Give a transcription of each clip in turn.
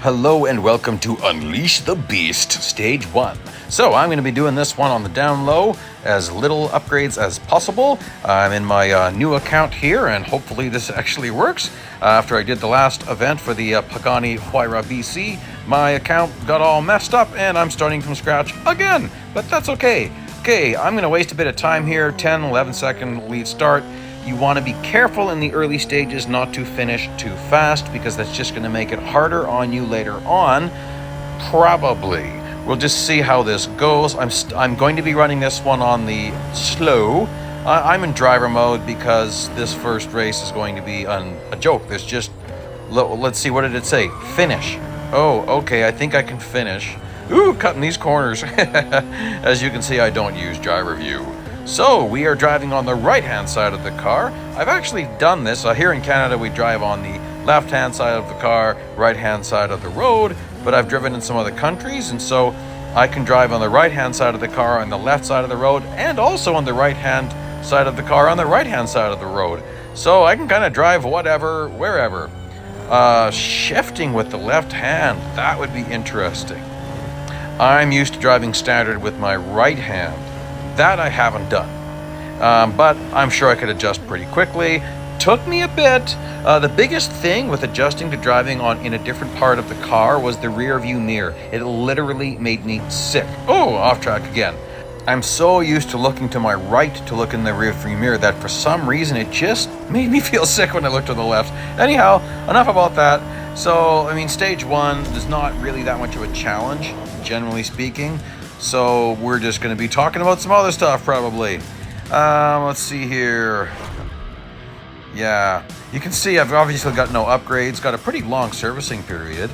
Hello and welcome to Unleash the Beast, Stage 1. So I'm going to be doing this one on the down low, as little upgrades as possible. I'm in my new account here, and hopefully this actually works. After I did the last event for the Pagani Huayra BC, my account got all messed up, and I'm starting from scratch again, but that's okay. Okay, I'm going to waste a bit of time here, 10, 11 second lead start. You want to be careful in the early stages not to finish too fast, because that's just going to make it harder on you later on, probably. We'll just see how this goes. I'm going to be running this one on the slow. I'm in driver mode because this first race is going to be a joke. There's just, let's see, what did it say? Finish. Oh, okay, I think I can finish. Ooh, cutting these corners. As you can see, I don't use driver view. So, we are driving on the right-hand side of the car. I've actually done this. Here in Canada, we drive on the left-hand side of the car, right-hand side of the road, but I've driven in some other countries, and so I can drive on the right-hand side of the car on the left side of the road, and also on the right-hand side of the car on the right-hand side of the road. So I can kind of drive whatever, wherever. Shifting with the left hand, that would be interesting. I'm used to driving standard with my right hand. That I haven't done, but I'm sure I could adjust pretty quickly. Took me a bit. The biggest thing with adjusting to driving in a different part of the car was the rear view mirror. It literally made me sick. Oh, off track again. I'm so used to looking to my right to look in the rear view mirror that for some reason it just made me feel sick when I looked to the left. Anyhow, enough about that. So, I mean, stage 1 is not really that much of a challenge, generally speaking. So we're just going to be talking about some other stuff, probably. Let's see here. Yeah, you can see I've obviously got no upgrades, got a pretty long servicing period.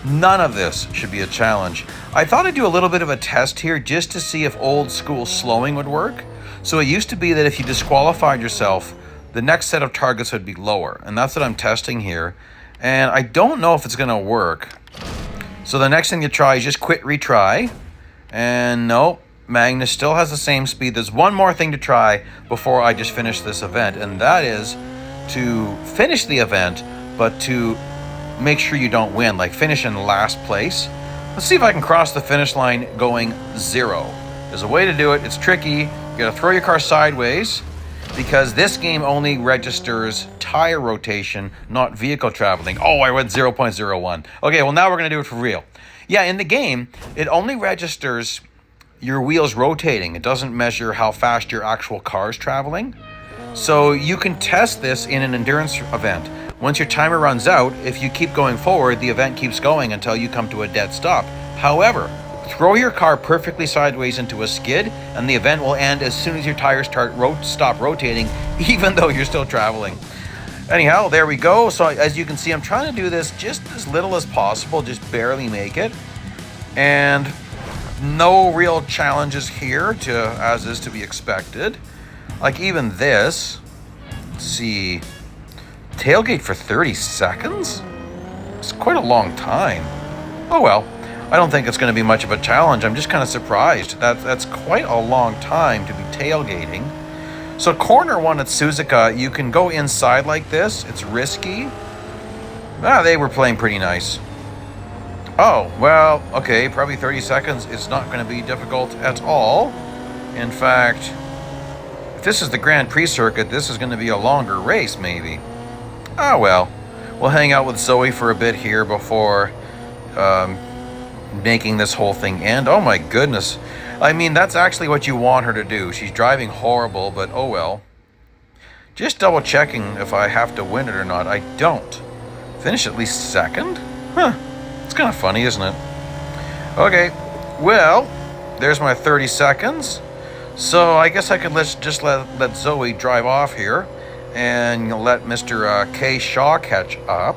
None of this should be a challenge. I thought I'd do a little bit of a test here just to see if old school slowing would work. So it used to be that if you disqualified yourself, the next set of targets would be lower. And that's what I'm testing here. And I don't know if it's going to work. So the next thing you try is just quit, retry. And no, Magnus still has the same speed. There's one more thing to try before I just finish this event, and that is to finish the event, but to make sure you don't win, like finish in last place. Let's see if I can cross the finish line going 0. There's a way to do it. It's tricky. You gotta throw your car sideways, because this game only registers tire rotation, not vehicle traveling. Oh, I went 0.01. Okay, well now we're gonna do it for real. Yeah, in the game, it only registers your wheels rotating. It doesn't measure how fast your actual car is traveling. So you can test this in an endurance event. Once your timer runs out, if you keep going forward, the event keeps going until you come to a dead stop. However, throw your car perfectly sideways into a skid, and the event will end as soon as your tires stop rotating, even though you're still traveling. Anyhow, there we go. So as you can see, I'm trying to do this just as little as possible, just barely make it. And no real challenges here, as is to be expected. Like even this, let's see, tailgate for 30 seconds? It's quite a long time. Oh well, I don't think it's going to be much of a challenge. I'm just kind of surprised. That's quite a long time to be tailgating. So corner 1 at Suzuka, you can go inside like this. It's risky. They were playing pretty nice. Oh, well, okay, probably 30 seconds. It's not going to be difficult at all. In fact, if this is the Grand Prix circuit, this is going to be a longer race, maybe. Oh, well. We'll hang out with Zoe for a bit here before making this whole thing end. Oh, my goodness. I mean, that's actually what you want her to do. She's driving horrible, but oh well. Just double checking if I have to win it or not. I don't. Finish at least second? Huh. It's kind of funny, isn't it? Okay. Well, there's my 30 seconds. So I guess I could just let Zoe drive off here and let Mr. K. Shaw catch up.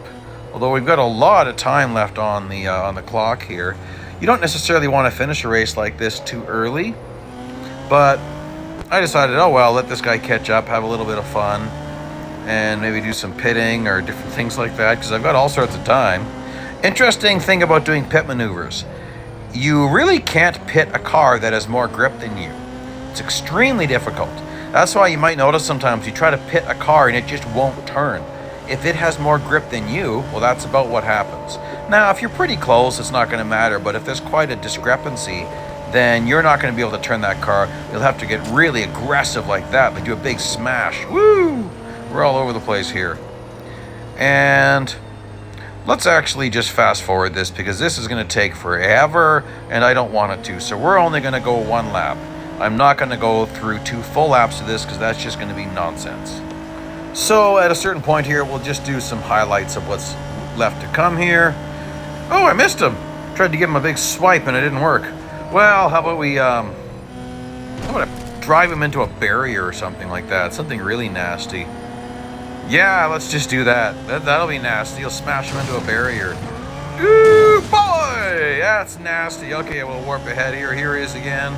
Although we've got a lot of time left on the clock here. You don't necessarily want to finish a race like this too early, but I decided, oh well, let this guy catch up, have a little bit of fun, and maybe do some pitting or different things like that, because I've got all sorts of time. Interesting thing about doing pit maneuvers. You really can't pit a car that has more grip than you. It's extremely difficult. That's why you might notice sometimes you try to pit a car and it just won't turn. If it has more grip than you, well, that's about what happens. Now, if you're pretty close, it's not going to matter, but if there's quite a discrepancy, then you're not going to be able to turn that car. You'll have to get really aggressive like that, like do a big smash. Woo! We're all over the place here. And let's actually just fast forward this because this is going to take forever and I don't want it to. So we're only going to go 1 lap. I'm not going to go through 2 full laps of this because that's just going to be nonsense. So at a certain point here, we'll just do some highlights of what's left to come here. Oh, I missed him. Tried to give him a big swipe and it didn't work. Well, how about we how about I drive him into a barrier or something like that? Something really nasty. Yeah, let's just do that. That'll be nasty. You'll smash him into a barrier. Ooh, boy! That's nasty. Okay, we'll warp ahead here. Here he is again.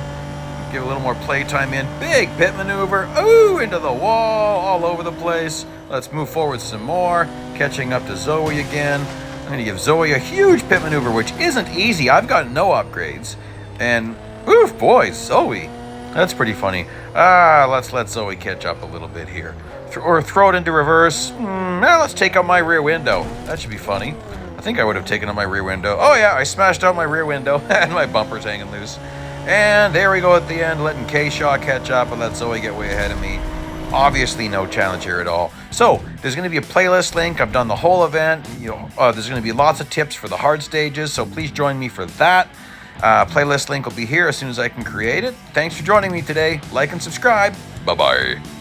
Give a little more playtime in. Big pit maneuver. Ooh, into the wall. All over the place. Let's move forward some more. Catching up to Zoe again. I'm going to give Zoe a huge pit maneuver, which isn't easy. I've got no upgrades. And, oof, boy, Zoe. That's pretty funny. Let's let Zoe catch up a little bit here. Or throw it into reverse. Now let's take out my rear window. That should be funny. I think I would have taken out my rear window. Oh yeah, I smashed out my rear window and my bumper's hanging loose. And there we go at the end, letting K-Shaw catch up and let Zoe get way ahead of me. Obviously no challenge here at all. So there's going to be a playlist link. I've done the whole event. There's going to be lots of tips for the hard stages, so please join me for that. Playlist link will be here as soon as I can create it. Thanks for joining me today. Like and subscribe. Bye-bye.